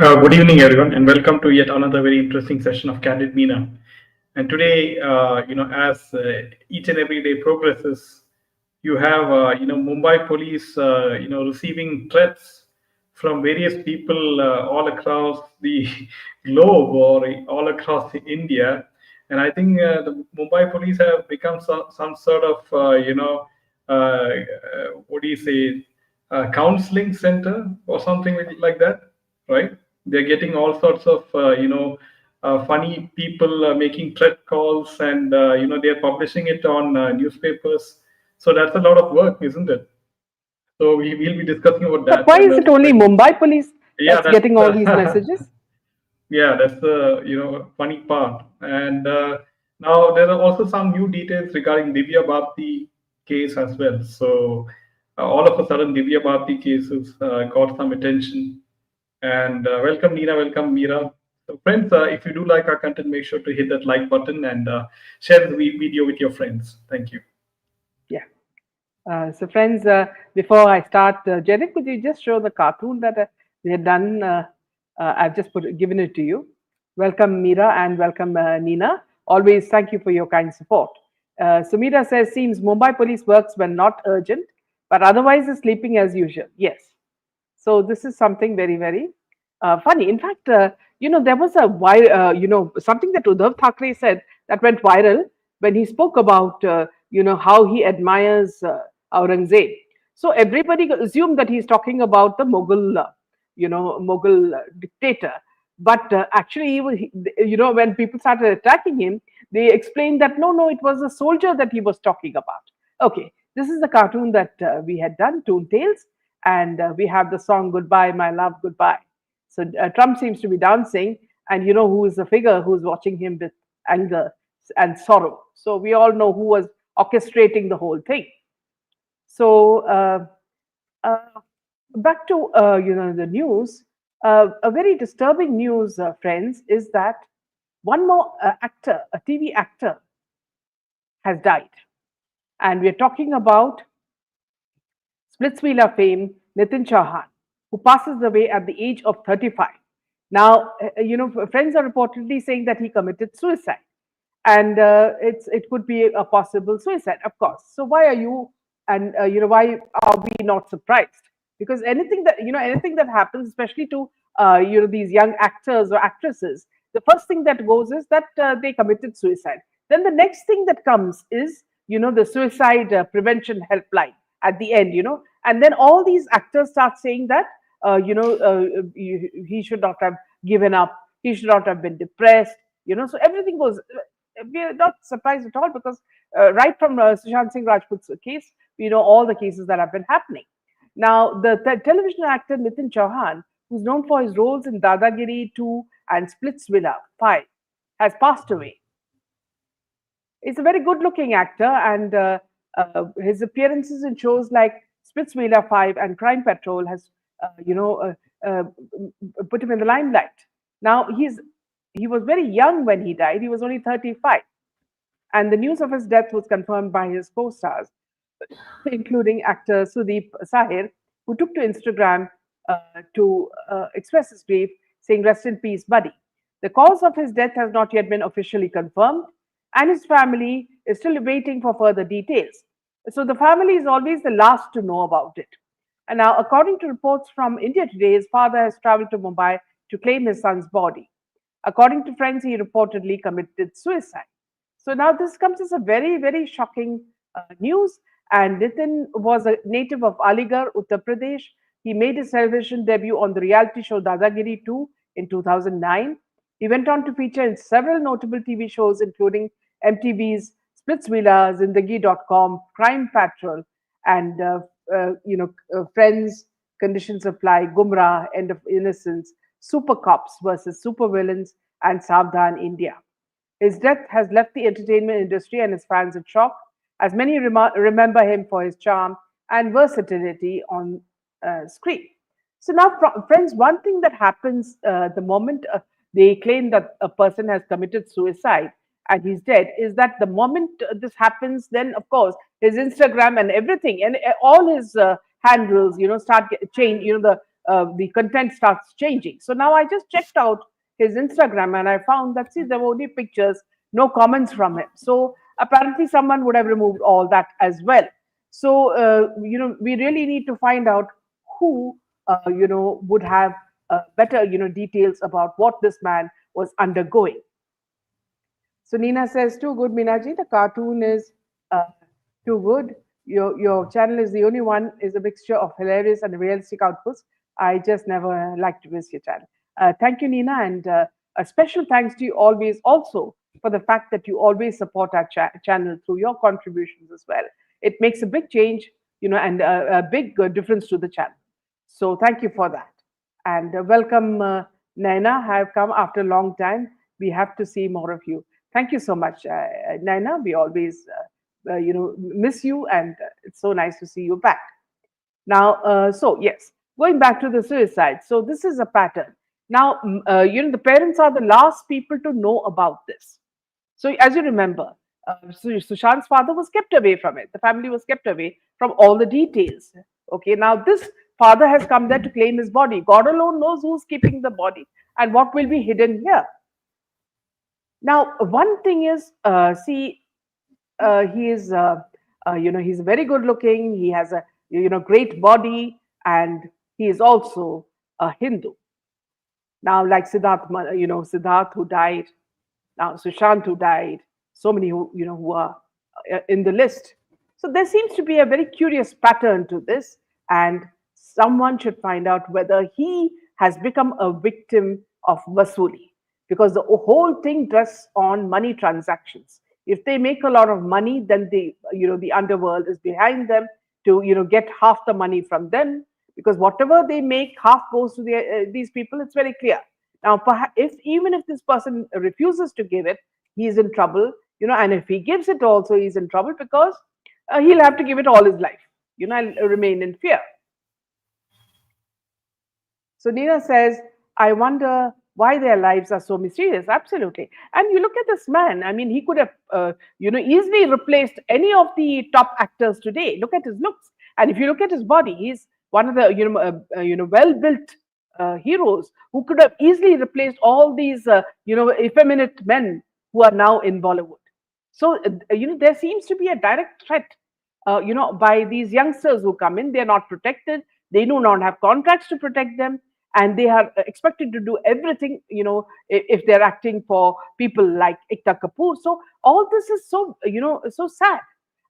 Good evening, everyone, and welcome to yet another very interesting session of Candid Meena. And today, as each and every day progresses, you have, Mumbai police, receiving threats from various people all across the globe or all across India. And I think the Mumbai police have become some sort of, what do you say, counseling center or something like that, right? They're getting all sorts of, funny people making threat calls, and they're publishing it on newspapers. So that's a lot of work, isn't it? So we will be discussing about But that, why and is it only Mumbai police yeah, that's that's getting all these messages? yeah, that's the funny part. And now there are also some new details regarding Divya Bharti case as well. So all of a sudden, Divya Bharti cases got some attention. And welcome, Nina. Welcome, Meera. So, friends, if you do like our content, make sure to hit that like button and share the video with your friends. Thank you. Yeah. So, friends, before I start, Jenny, could you just show the cartoon that we had done? I've just given it to you. Welcome, Meera, and welcome, Nina. Always thank you for your kind support. So, Meera says, seems Mumbai police works when not urgent, but otherwise is sleeping as usual. Yes. So, this is something very, very funny. In fact, there was something that Uddhav Thackeray said that went viral when he spoke about, how he admires Aurangzeb. So everybody assumed that he's talking about the Mughal dictator. But actually, when people started attacking him, they explained that no, it was a soldier that he was talking about. Okay, this is the cartoon that we had done, Toon Tales, and we have the song "Goodbye, My Love, Goodbye." So Trump seems to be dancing, and you know who is the figure who's watching him with anger and sorrow. So we all know who was orchestrating the whole thing. So uh, back to the news. A very disturbing news, friends, is that one more actor, a TV actor, has died, and we're talking about Splitsvilla fame Nithin Chauhan, who passes away at the age of 35. Now, friends are reportedly saying that he committed suicide, and it could be a possible suicide, of course. So why are you and why are we not surprised? Because anything that happens, especially to these young actors or actresses, the first thing that goes is that they committed suicide. Then the next thing that comes is the suicide prevention helpline at the end, and then all these actors start saying that he should not have given up, he should not have been depressed, so everything goes. We are not surprised at all because right from Sushant Singh Rajput's case, we know all the cases that have been happening. Now, the television actor Nithin Chauhan, who's known for his roles in Dadagiri 2 and Splitsvilla 5, has passed away. He's a very good-looking actor, and his appearances in shows like Splitsvilla 5 and Crime Patrol has, put him in the limelight. Now, he was very young when he died. He was only 35. And the news of his death was confirmed by his co-stars, including actor Sudeep Sahir, who took to Instagram to express his grief, saying, "Rest in peace, buddy." The cause of his death has not yet been officially confirmed, and his family is still waiting for further details. So the family is always the last to know about it. And now, according to reports from India Today, his father has traveled to Mumbai to claim his son's body. According to friends, he reportedly committed suicide. So now this comes as a very, very shocking news. And Nithin was a native of Aligarh, Uttar Pradesh. He made his television debut on the reality show Dadagiri 2 in 2009. He went on to feature in several notable TV shows, including MTV's Splitsvilla, Zindagi.com, Crime Patrol, and Friends, Conditions Apply, Gumrah, End of Innocence, Super Cops versus Super Villains, and Savdhan India. His death has left the entertainment industry and his fans in shock, as many remember him for his charm and versatility on screen. So now, friends, one thing that happens the moment they claim that a person has committed suicide and he's dead is that the moment this happens, then of course his Instagram and everything and all his handles, start change. the content starts changing. So now I just checked out his Instagram and I found that, see, there were only pictures, no comments from him. So apparently someone would have removed all that as well. So we really need to find out who would have better details about what this man was undergoing. So Nina says, too good, Minaji. The cartoon is uh, too good. Your channel is the only one is a mixture of hilarious and realistic outputs. I just never like to miss your channel. Thank you, Nina, and a special thanks to you always also for the fact that you always support our channel through your contributions as well. It makes a big change, and a big difference to the channel. So thank you for that. And welcome, Naina. Have come after a long time. We have to see more of you. Thank you so much, Naina. We always, miss you, and it's so nice to see you back. Now, so yes, going back to the suicide. So this is a pattern. Now, the parents are the last people to know about this. So as you remember, Sushant's father was kept away from it. The family was kept away from all the details. Okay, now this father has come there to claim his body. God alone knows who's keeping the body and what will be hidden here. Now, one thing is, see, he is, he's very good looking. He has a, great body, and he is also a Hindu. Now, like Siddharth, Siddharth who died, now Sushant who died, so many who are in the list. So there seems to be a very curious pattern to this, and someone should find out whether he has become a victim of Vasuli, because the whole thing rests on money transactions. If they make a lot of money, then the underworld is behind them to get half the money from them, because whatever they make, half goes to these people. It's very clear. Now, perhaps if even if this person refuses to give it, he is in trouble, and if he gives it also, he's in trouble because he'll have to give it all his life, and remain in fear. So Nina says, I wonder why their lives are so mysterious. Absolutely. And you look at this man, I mean, he could have, easily replaced any of the top actors today. Look at his looks. And if you look at his body, he's one of the, well-built heroes who could have easily replaced all these, effeminate men who are now in Bollywood. So, there seems to be a direct threat, by these youngsters who come in. They're not protected. They do not have contracts to protect them, and they are expected to do everything, if they're acting for people like Ekta Kapoor. So all this is so, so sad.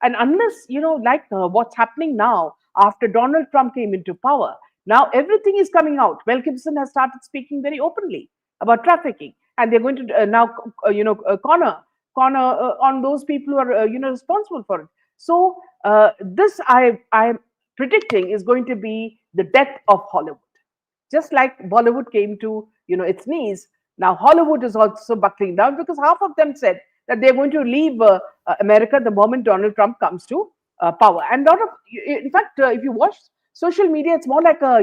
And unless, like what's happening now after Donald Trump came into power, now everything is coming out. Mel Gibson has started speaking very openly about trafficking, and they're going to now, corner on those people who are, responsible for it. So this I'm predicting is going to be the death of Hollywood. Just like Bollywood came to its knees, now Hollywood is also buckling down, because half of them said that they're going to leave America the moment Donald Trump comes to power. And lot of, in fact, if you watch social media, it's more like a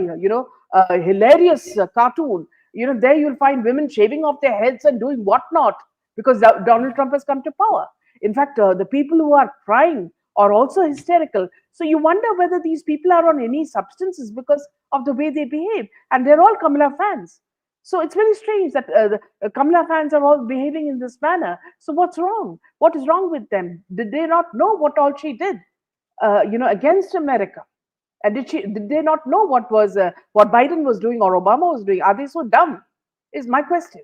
a hilarious cartoon. There you'll find women shaving off their heads and doing whatnot because Donald Trump has come to power. In fact, the people who are crying are also hysterical. So you wonder whether these people are on any substances because of the way they behave, and they're all Kamala fans. So it's very strange that the Kamala fans are all behaving in this manner. So what's wrong? What is wrong with them? Did they not know what all she did, against America? And did they not know what Biden was doing or Obama was doing? Are they so dumb? Is my question.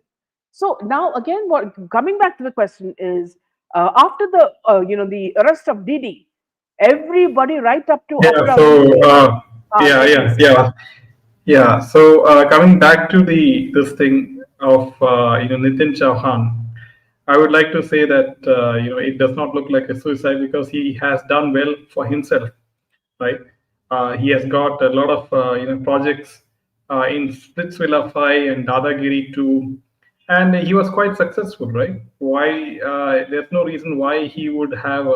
So now again, what coming back to the question is, after the arrest of Didi, everybody right up to Yeah. Oprah So Winfrey yeah, came yeah, in. yeah, yeah. So coming back to the this thing of Nitin Chauhan, I would like to say that it does not look like a suicide because he has done well for himself, right? He has got a lot of projects in Splitsvilla 5 and Dadagiri 2, and he was quite successful, right? Why there's no reason why he would have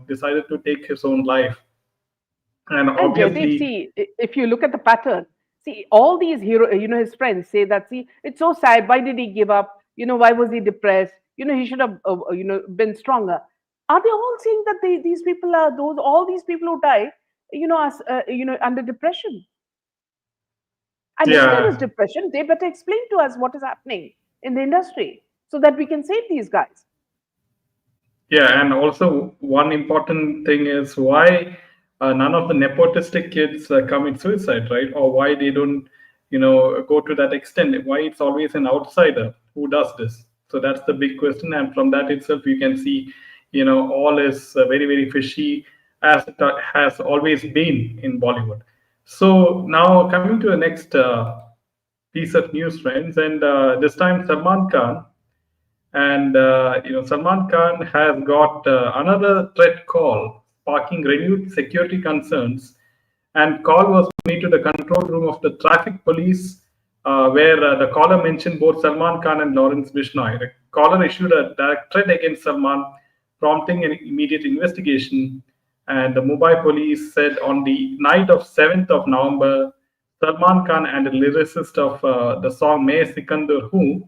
decided to take his own life, and And Jaideep, obviously, see, if you look at the pattern, see, all these his friends say that, see, it's so sad. Why did he give up? Why was he depressed? He should have, been stronger. Are they all saying that these people are all these people who die, under depression? And if there is Yeah, depression, they better explain to us what is happening in the industry so that we can save these guys. yeah, and also one important thing is why none of the nepotistic kids commit suicide, right? Or why they don't, go to that extent. Why it's always an outsider who does this? So that's the big question, and from that itself, you can see, all is very very fishy as it has always been in Bollywood. So now coming to the next piece of news, friends, and this time Salman Khan. And Salman Khan has got another threat call, sparking renewed security concerns. And call was made to the control room of the traffic police, where the caller mentioned both Salman Khan and Lawrence Bishnoi. The caller issued a direct threat against Salman, prompting an immediate investigation. And the Mumbai police said on the night of 7th of November, Salman Khan and a lyricist of the song May Sikandar Who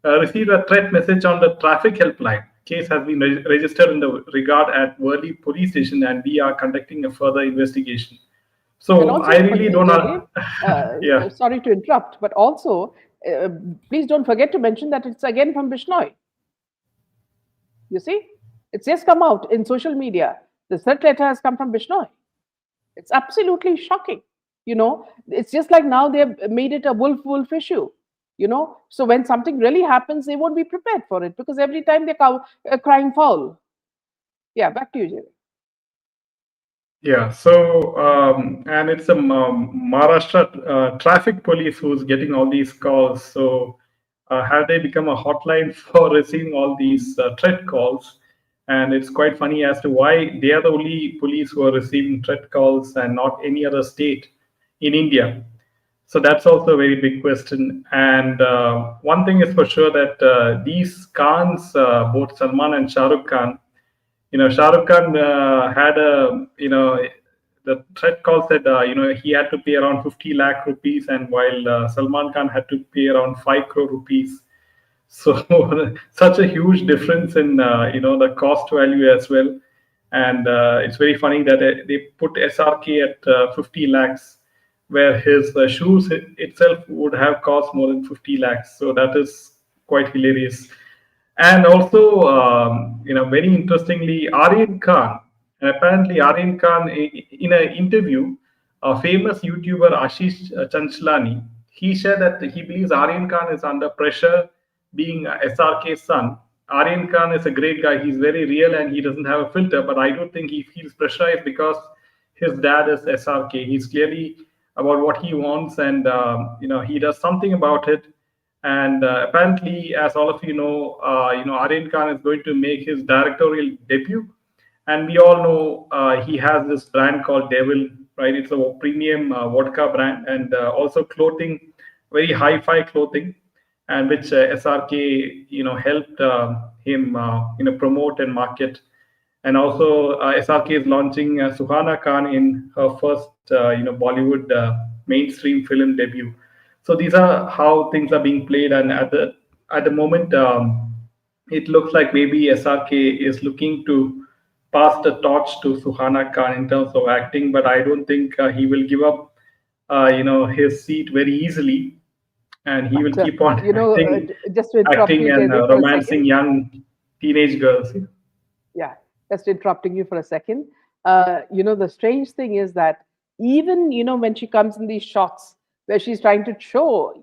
received a threat message on the traffic helpline. Case has been registered in the regard at Worli police station, and we are conducting a further investigation. And So also, I really don't Jaidev, know. Yeah, sorry to interrupt, but also, uh, please don't forget to mention that it's again from Bishnoi. You see, it's just come out in social media. The third letter has come from Bishnoi. It's absolutely shocking. It's just like now they've made it a wolf issue. So when something really happens, they won't be prepared for it because every time they're crying foul. Yeah, back to you, Jay. yeah. So and it's a Maharashtra traffic police who's getting all these calls. So have they become a hotline for receiving all these threat calls? And it's quite funny as to why they are the only police who are receiving threat calls and not any other state in India. So that's also a very big question. And one thing is for sure that these Khans, both Salman and Shah Rukh Khan, Shah Rukh Khan had a, the threat call said, he had to pay around 50 lakh rupees, and while Salman Khan had to pay around 5 crore rupees. So such a huge difference in, the cost value as well. And it's very funny that they put SRK at 50 lakhs, where his shoes itself would have cost more than 50 lakhs. So that is quite hilarious. And also, very interestingly, Aryan Khan, and apparently Aryan Khan, in an interview, a famous YouTuber Ashish Chanchlani, he said that he believes Aryan Khan is under pressure, being SRK's son. Aryan Khan is a great guy. He's very real and he doesn't have a filter. But I don't think he feels pressurized because his dad is SRK. He's clearly about what he wants, and he does something about it. And apparently, as all of you know, Aryan Khan is going to make his directorial debut, and we all know he has this brand called Devil, right? It's a premium vodka brand, and also clothing, very hi-fi clothing, and which SRK, helped him, promote and market. And also, SRK is launching Suhana Khan in her first, Bollywood mainstream film debut. So these are how things are being played, and at the moment, it looks like maybe SRK is looking to pass the torch to Suhana Khan in terms of acting, but I don't think he will give up, his seat very easily, and he will But keep on just to interrupt acting you, and Jaidev, for a second. romancing young teenage girls. Yeah, just interrupting you for a second. The strange thing is that even when she comes in these shots where she's trying to show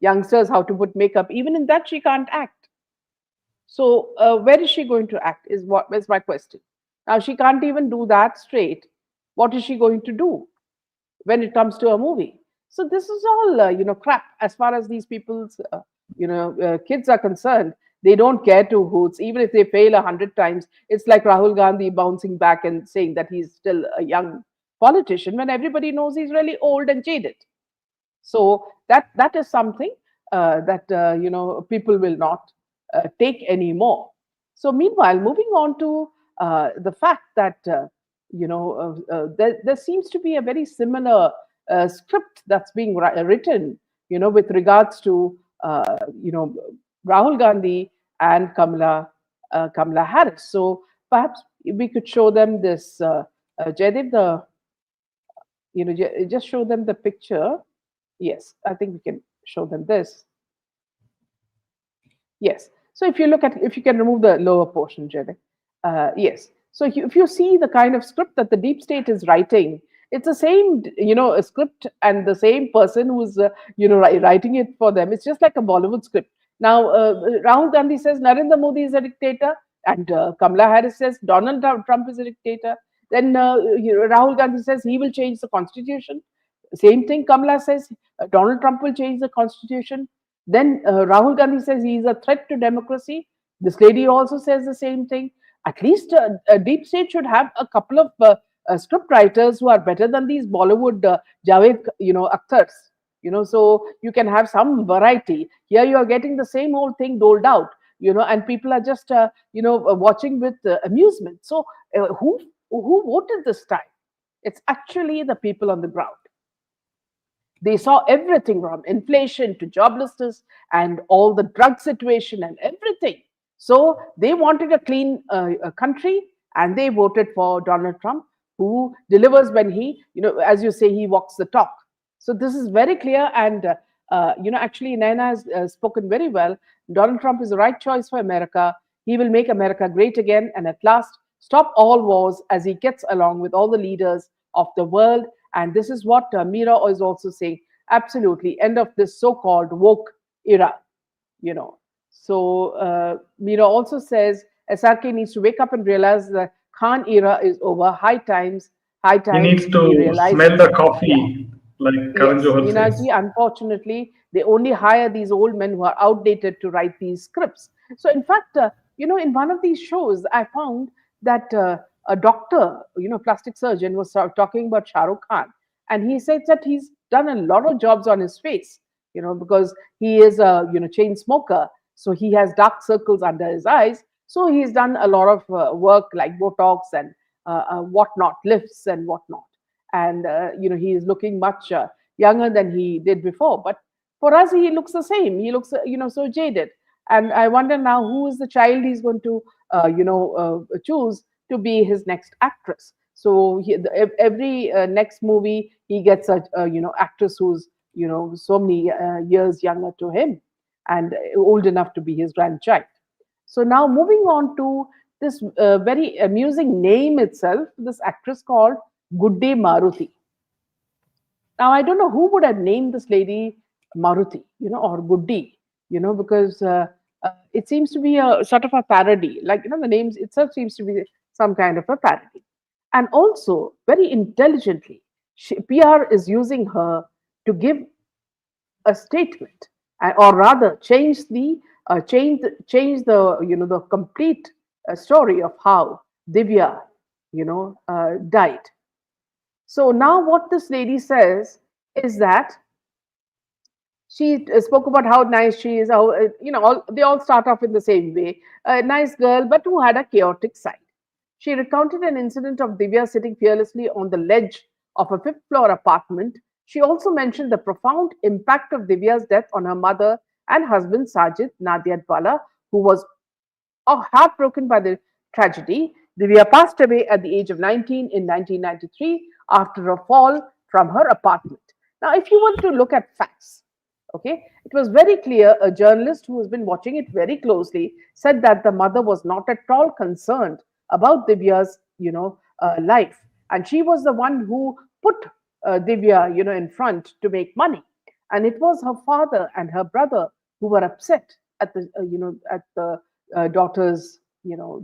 youngsters how to put makeup, even in that she can't act. So where is she going to act? Is my question. Now she can't even do that straight. What is she going to do when it comes to a movie? So this is all crap as far as these people's kids are concerned. They don't care to hoots, even if they fail 100 times. It's like Rahul Gandhi bouncing back and saying that he's still a young politician when everybody knows he's really old and jaded. So that is something that people will not take anymore. So meanwhile, moving on to the fact that there seems to be a very similar script that's being written, with regards to Rahul Gandhi and Kamala Harris. So perhaps we could show them this, Jaidev, just show them the picture. Yes, I think we can show them this. Yes. So if you look at, if you can remove the lower portion, Jenny. Yes. So if you see the kind of script that the deep state is writing, it's the same, a script and the same person who's, writing it for them. It's just like a Bollywood script. Now, Rahul Gandhi says Narendra Modi is a dictator, and Kamala Harris says Donald Trump is a dictator. Then Rahul Gandhi says he will change the constitution. Same thing, Kamala says Donald Trump will change the constitution. Then Rahul Gandhi says he is a threat to democracy. This lady also says the same thing. At least a deep state should have a couple of script writers who are better than these Bollywood Javed, actors. So you can have some variety. Here you are getting the same old thing doled out, and people are just, watching with amusement. So who voted this time? It's actually the people on the ground. They saw everything from inflation to joblessness and all the drug situation and everything. So they wanted a clean country, and they voted for Donald Trump, who delivers when he, as you say, he walks the talk. So this is very clear. And, actually, Naina has spoken very well. Donald Trump is the right choice for America. He will make America great again and at last stop all wars as he gets along with all the leaders of the world. And this is what Mira is also saying. Absolutely, end of this so-called woke era. You know. So Mira also says SRK needs to wake up and realize the Khan era is over. High He time needs he to realizes. smell the Yeah. coffee, like Karan Yes, Johar says. Minaji, unfortunately, they only hire these old men who are outdated to write these scripts. So, in fact, in one of these shows, I found that a doctor, plastic surgeon, was talking about Shah Rukh Khan. And he said that he's done a lot of jobs on his face, because he is a, chain smoker. So, he has dark circles under his eyes. So, he's done a lot of work like Botox and whatnot, lifts and whatnot. And he is looking much younger than he did before, but for us he looks the same. He looks so jaded, and I wonder now who is the child he's going to choose to be his next actress. So every next movie he gets a actress who's so many years younger to him and old enough to be his grandchild. So now moving on to this very amusing name itself, this actress called Good Day Maruti. Now, I don't know who would have named this lady Maruti, or Goody, because it seems to be a sort of a parody. Like, the names itself seems to be some kind of a parody. And also, very intelligently, PR is using her to give a statement, or rather, change the the complete story of how Divya, died. So now what this lady says is that she spoke about how nice she is, how, they all start off in the same way. A nice girl, but who had a chaotic side. She recounted an incident of Divya sitting fearlessly on the ledge of a fifth floor apartment. She also mentioned the profound impact of Divya's death on her mother and husband, Sajid Nadiadwala, who was heartbroken by the tragedy. Divya passed away at the age of 19 in 1993 after a fall from her apartment. Now, if you want to look at facts, okay, it was very clear. A journalist who has been watching it very closely said that the mother was not at all concerned about Divya's, life, and she was the one who put Divya, in front to make money, and it was her father and her brother who were upset at the daughter's,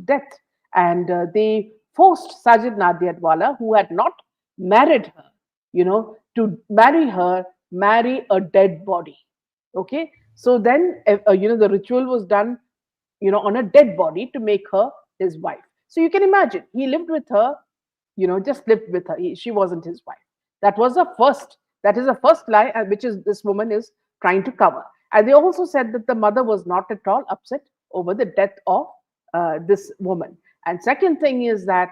death, and they forced Sajid Nadiadwala, who had not married her, to marry a dead body. Okay, so then the ritual was done, on a dead body to make her his wife. So you can imagine he lived with her, just lived with her. She wasn't his wife. That was the first. That is the first lie, which is this woman is trying to cover. And they also said that the mother was not at all upset over the death of this woman. And second thing is that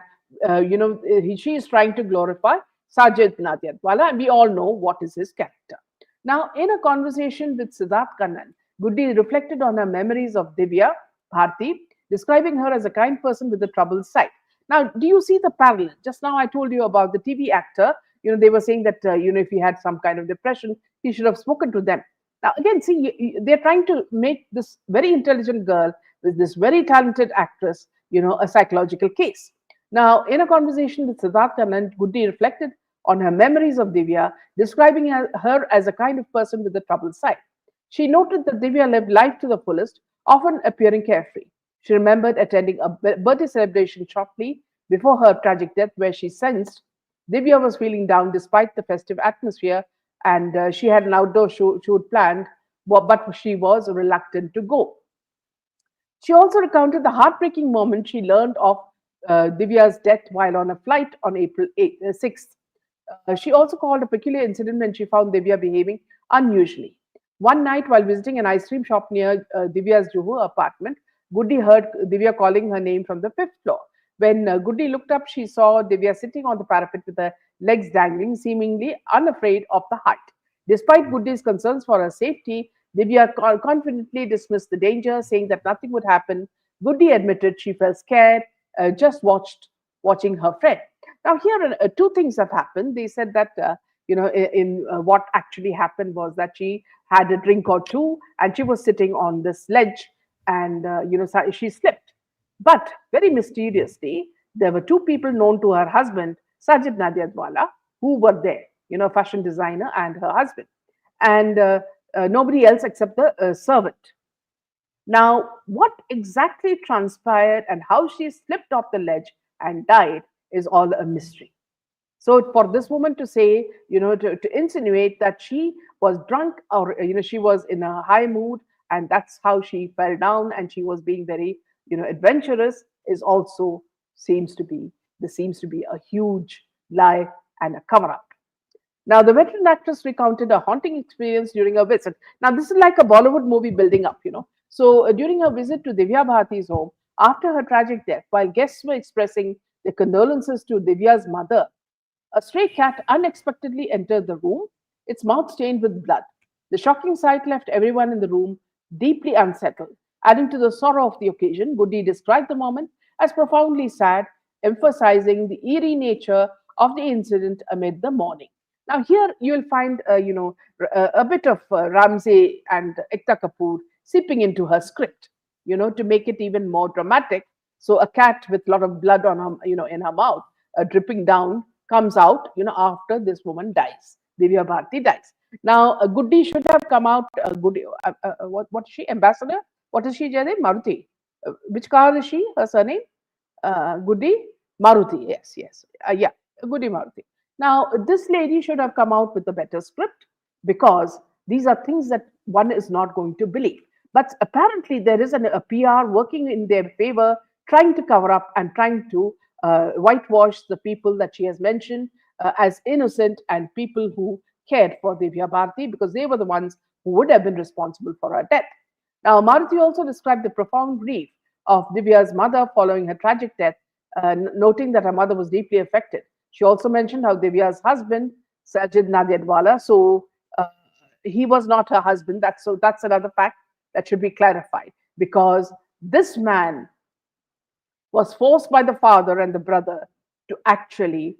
she is trying to glorify Sajid Nadiadwala, and we all know what is his character. Now, in a conversation with Siddharth Kannan, Goody reflected on her memories of Divya Bharti, describing her as a kind person with a troubled side. Now, do you see the parallel? Just now I told you about the TV actor They were saying that if he had some kind of depression, he should have spoken to them. Now again, see, they're trying to make this very intelligent girl with this very talented actress, a psychological case. Now, in a conversation with Siddharth Kannan, Goody reflected on her memories of Divya, describing her as a kind of person with a troubled side. She noted that Divya lived life to the fullest, often appearing carefree. She remembered attending a birthday celebration shortly before her tragic death, where she sensed Divya was feeling down despite the festive atmosphere, and she had an outdoor shoot planned, but she was reluctant to go. She also recounted the heartbreaking moment she learned of Divya's death while on a flight on April 6th. She also called a peculiar incident when she found Divya behaving unusually. One night, while visiting an ice cream shop near Divya's Juhu apartment, Goody heard Divya calling her name from the fifth floor. When Goody looked up, she saw Divya sitting on the parapet with her legs dangling, seemingly unafraid of the height. Despite Goody's concerns for her safety, Divya confidently dismissed the danger, saying that nothing would happen. Goody admitted she felt scared, just watching her friend. Now, here two things have happened. They said that what actually happened was that she had a drink or two, and she was sitting on this ledge, and she slipped. But very mysteriously, there were two people known to her husband, Sajid Nadiadwala, who were there. Fashion designer and her husband, and nobody else except the servant. Now, what exactly transpired and how she slipped off the ledge and died is all a mystery. So, for this woman to say, to insinuate that she was drunk or, she was in a high mood and that's how she fell down and she was being very, adventurous is also this seems to be a huge lie and a cover up. Now, the veteran actress recounted a haunting experience during her visit. Now, this is like a Bollywood movie building up. So, during her visit to Divya Bharti's home after her tragic death, while guests were expressing their condolences to Divya's mother, a stray cat unexpectedly entered the room, its mouth stained with blood. The shocking sight left everyone in the room deeply unsettled. Adding to the sorrow of the occasion, Goody described the moment as profoundly sad, emphasizing the eerie nature of the incident amid the mourning. Now, here you'll find, a bit of Ramsey and Ekta Kapoor seeping into her script, to make it even more dramatic. So, a cat with a lot of blood on her, in her mouth, dripping down, comes out, after this woman dies. Divya Bharti dies. Now, Goody should have come out. Goody, what is she? Ambassador? What is she, Jaydev? Maruti. Which car is she? Her surname? Goody Maruti. Yes, yes. Yeah, Goody Maruti. Now, this lady should have come out with a better script because these are things that one is not going to believe. But apparently, there is a PR working in their favor, trying to cover up and trying to whitewash the people that she has mentioned as innocent and people who cared for Divya Bharti because they were the ones who would have been responsible for her death. Now, Maruti also described the profound grief of Divya's mother following her tragic death, noting that her mother was deeply affected. She also mentioned how Divya's husband, Sajid Nadiadwala, so he was not her husband. That's another fact that should be clarified because this man was forced by the father and the brother to actually,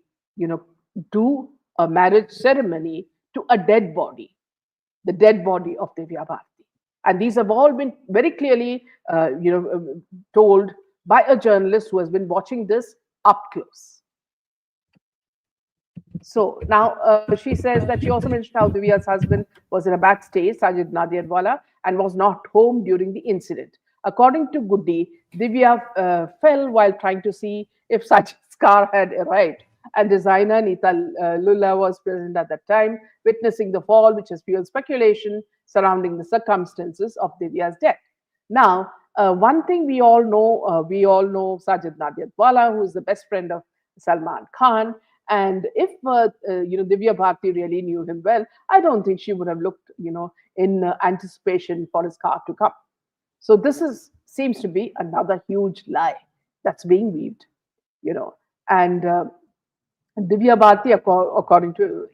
do a marriage ceremony to a dead body, the dead body of Divya Bharti. And these have all been very clearly, told by a journalist who has been watching this up close. So now she says that she also mentioned how Divya's husband was in a bad state, Sajid Nadiadwala, and was not home during the incident. According to Goody, Divya fell while trying to see if Sajid's car had arrived. And designer Nita Lulla was present at that time, witnessing the fall, which has fueled speculation surrounding the circumstances of Divya's death. Now, one thing we all know Sajid Nadiadwala, who is the best friend of Salman Khan. And if Divya Bharti really knew him well, I don't think she would have looked, in anticipation for his car to come. So seems to be another huge lie that's being weaved, And Divya Bharti, according to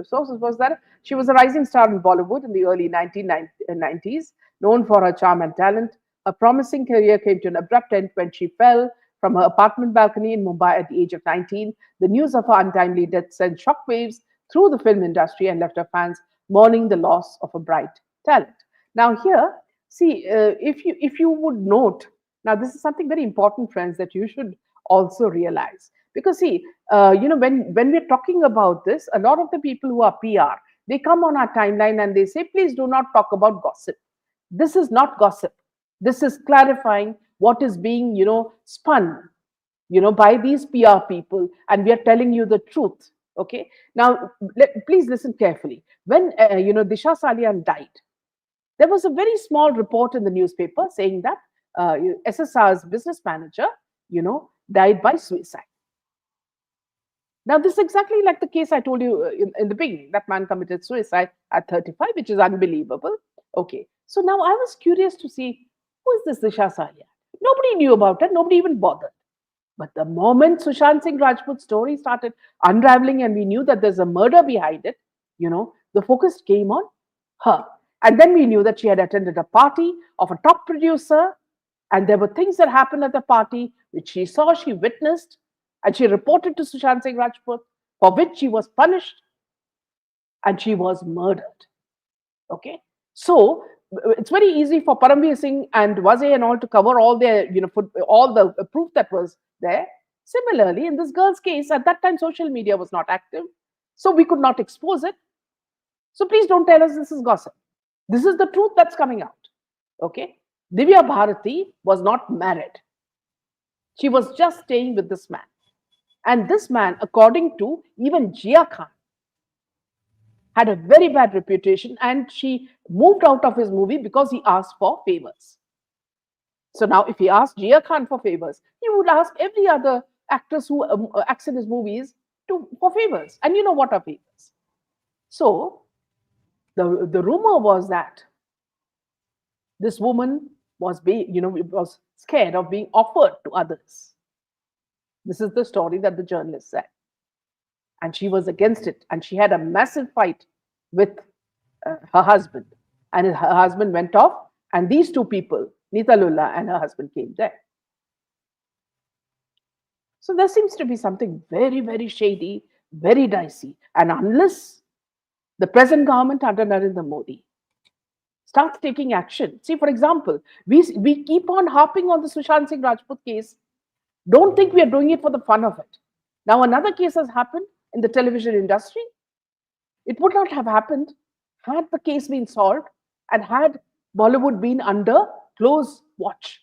sources, was that she was a rising star in Bollywood in the early 1990s, known for her charm and talent. A promising career came to an abrupt end when she fell from her apartment balcony in Mumbai at the age of 19. The news of her untimely death sent shockwaves through the film industry and left her fans mourning the loss of a bright talent. Now, here, see, if you would note, now this is something very important, friends, that you should also realize. Because see, when we're talking about this, a lot of the people who are PR, they come on our timeline and they say, please do not talk about gossip. This is not gossip. This is clarifying what is being, spun, by these PR people, and we are telling you the truth. Okay. Now, please listen carefully. When Disha Salian died, there was a very small report in the newspaper saying that SSR's business manager, died by suicide. Now, this is exactly like the case I told you in the beginning. That man committed suicide at 35, which is unbelievable. Okay. So now I was curious to see, who is this Disha Salia? Nobody knew about her. Nobody even bothered. But the moment Sushant Singh Rajput's story started unraveling and we knew that there's a murder behind it, the focus came on her. And then we knew that she had attended a party of a top producer, and there were things that happened at the party which she saw, she witnessed, and she reported to Sushant Singh Rajput, for which she was punished, and she was murdered. Okay, so it's very easy for Paramveer Singh and Wazir and all to cover all their, all the proof that was there. Similarly, in this girl's case, at that time, social media was not active, so we could not expose it. So please don't tell us this is gossip. This is the truth that's coming out. Okay, Divya Bharti was not married. She was just staying with this man. And this man, according to even Jia Khan, had a very bad reputation, and she moved out of his movie because he asked for favors. So now, if he asked Jia Khan for favors, he would ask every other actress who acts in his movies for favors. And you know what are favors? So the rumor was that this woman was was scared of being offered to others. This is the story that the journalist said. And she was against it. And she had a massive fight with her husband. And her husband went off. And these two people, Nita Lulla and her husband, came there. So there seems to be something very, very shady, very dicey. And unless the present government under Narendra Modi starts taking action. See, for example, we keep on harping on the Sushant Singh Rajput case. Don't think we are doing it for the fun of it. Now, another case has happened in the television industry. It would not have happened had the case been solved and had Bollywood been under close watch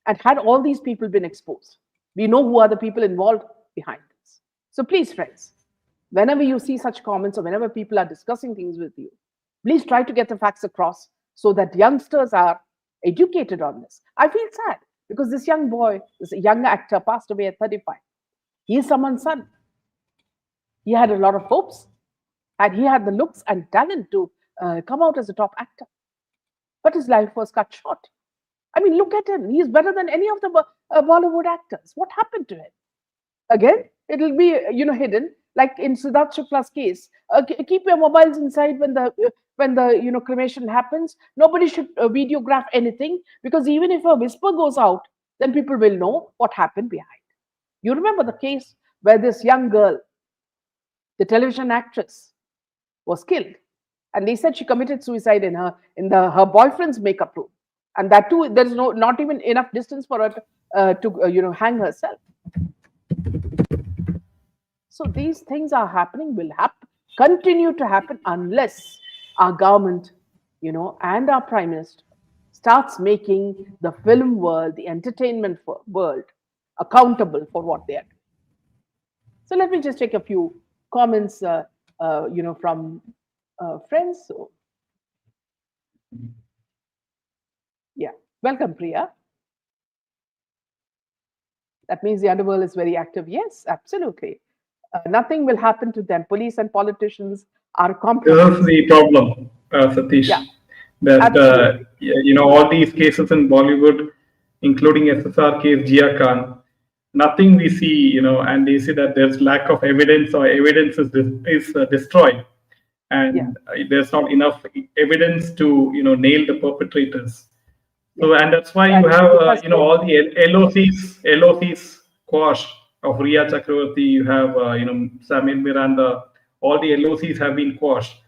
and had all these people been exposed. We know who are the people involved behind this. So please, friends, whenever you see such comments or whenever people are discussing things with you, please try to get the facts across so that youngsters are educated on this. I feel sad because this young boy, this young actor, passed away at 35. He is someone's son. He had a lot of hopes, and he had the looks and talent to come out as a top actor. But his life was cut short. I mean, look at him. He's better than any of the Bollywood actors. What happened to him? Again, it'll be hidden, like in Siddharth Shukla's case. Keep your mobiles inside when the cremation happens. Nobody should videograph anything, because even if a whisper goes out, then people will know what happened behind. You remember the case where this young girl, the television actress, was killed, and they said she committed suicide in her boyfriend's makeup room, and that too there is not even enough distance for her to hang herself. So these things are happening, will continue to happen unless our government, and our Prime Minister starts making the film world, the entertainment world, accountable for what they are doing. So let me just take a few comments, from friends. So, yeah, welcome, Priya. That means the underworld is very active. Yes, absolutely. Nothing will happen to them. Police and politicians are compromised. This is the problem, Satish. Yeah, That absolutely. all these cases in Bollywood, including SSR case, Jia Khan, nothing we see, and they say that there's lack of evidence or evidence is destroyed, and Yeah. there's not enough evidence to nail the perpetrators. Yeah. So, and that's why And you have, Divya said, all the LOCs quashed of Riya Chakravarti. You have, Samir Miranda. All the LOCs have been quashed.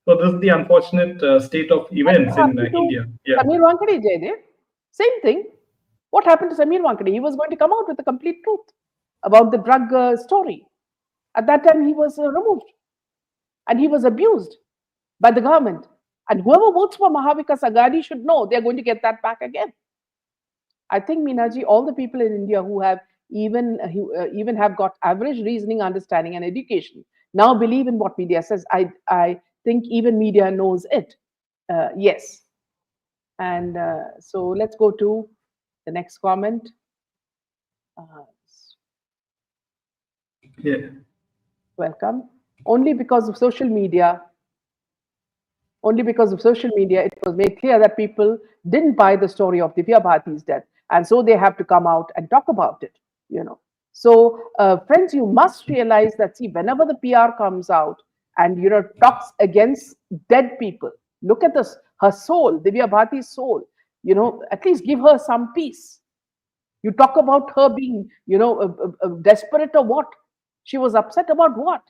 So this is the unfortunate state of and events what in happened to India. Yeah. Samir Wankade, Jaydev? Same thing. What happened to Samir Wankade? He was going to come out with the complete truth about the drug story. At that time, he was removed and he was abused by the government. And whoever votes for Mahavikas Agadi should know they're going to get that back again. I think, Minaji, all the people in India who even have got average reasoning, understanding, and education now believe in what media says. I think even media knows it. Yes. And so let's go to the next comment. Uh, Yeah. Welcome. Only because of social media, only because of social media, it was made clear that people didn't buy the story of Divya Bharti's death, and so they have to come out and talk about it. You know. So, friends, you must realize that see, whenever the PR comes out and talks against dead people, look at this, her soul, Divya Bharti's soul. At least give her some peace. You talk about her being, desperate or what? She was upset about what?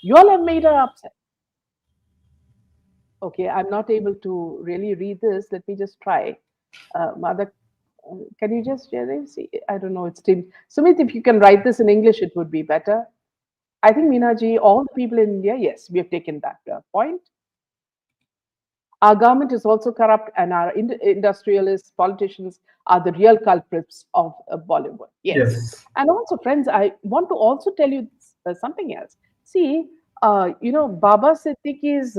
You all have made her upset. Okay, I'm not able to really read this. Let me just try. Mother, can you just share this? See, I don't know. It's Tim. Sumit, if you can write this in English, it would be better. I think Meenaji, all the people in India, yes, we have taken that point. Our government is also corrupt, and our industrialists, politicians are the real culprits of Bollywood. Yes. Yes. And also, friends, I want to also tell you something else. See, Baba Siddiqui's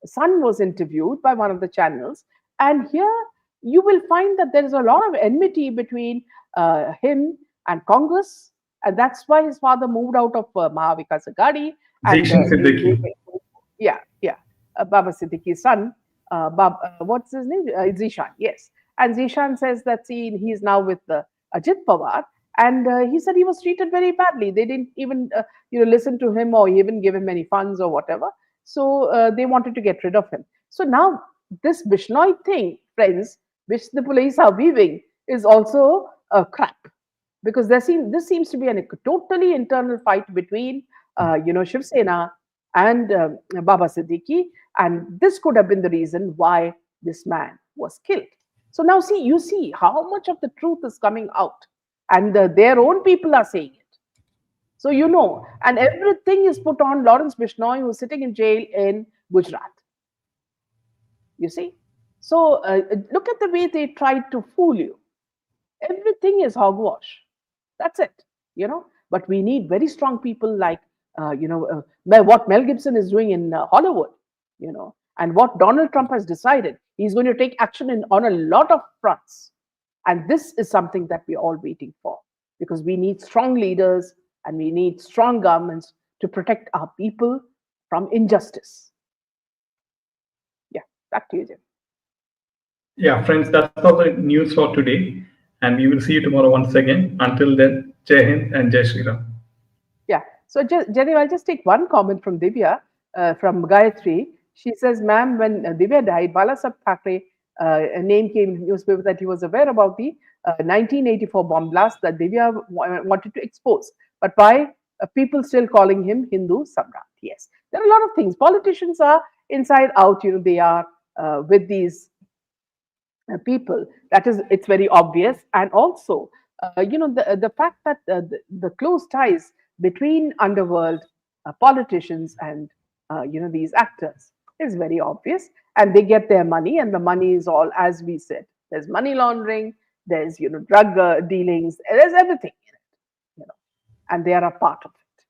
son was interviewed by one of the channels, and here you will find that there is a lot of enmity between him and Congress, and that's why his father moved out of Mahavikas Agadi, and Zishan Siddiqui. yeah, yeah, Baba Siddiqui's son, what's his name? Zishan, yes. And Zishan says that, see, he's now with Ajit Pawar, and he said he was treated very badly. They didn't even, listen to him or even give him any funds or whatever. So they wanted to get rid of him. So now this Bishnoi thing, friends, which the police are weaving, is also crap, because this seems to be a totally internal fight between Shiv Sena and Baba Siddiqui, and this could have been the reason why this man was killed. So now see, you see how much of the truth is coming out, and their own people are saying it. So and everything is put on Lawrence Bishnoi, who's sitting in jail in Gujarat. You see, so look at the way they tried to fool you. Everything is hogwash. That's it, But we need very strong people like, what Mel Gibson is doing in Hollywood, and what Donald Trump has decided. He's going to take action on a lot of fronts. And this is something that we're all waiting for, because we need strong leaders and we need strong governments to protect our people from injustice. Yeah, back to you, Jim. Yeah, friends, that's all the news for today. And we will see you tomorrow once again. Until then, Jai Hind and Jai Shri Ram. Yeah. So, Jenny, I'll just take one comment from Divya, from Gayatri. She says, ma'am, when Divya died, Balasab Thackeray, a name came in the newspaper that he was aware about the 1984 bomb blast that Divya wanted to expose. But why people still calling him Hindu Samrat? Yes. There are a lot of things. Politicians are inside out, they are with these people. That is, it's very obvious. And also, the fact that the close ties between underworld politicians and these actors is very obvious, and they get their money, and the money is all, as we said, there's money laundering, there's drug dealings, there's everything in it, and they are a part of it.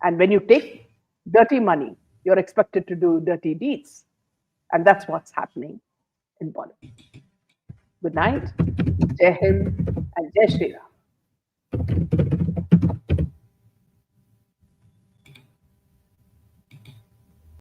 And when you take dirty money, you're expected to do dirty deeds, and that's what's happening in Bollywood. Good night, Jai Hind, and Jai Shri Ram.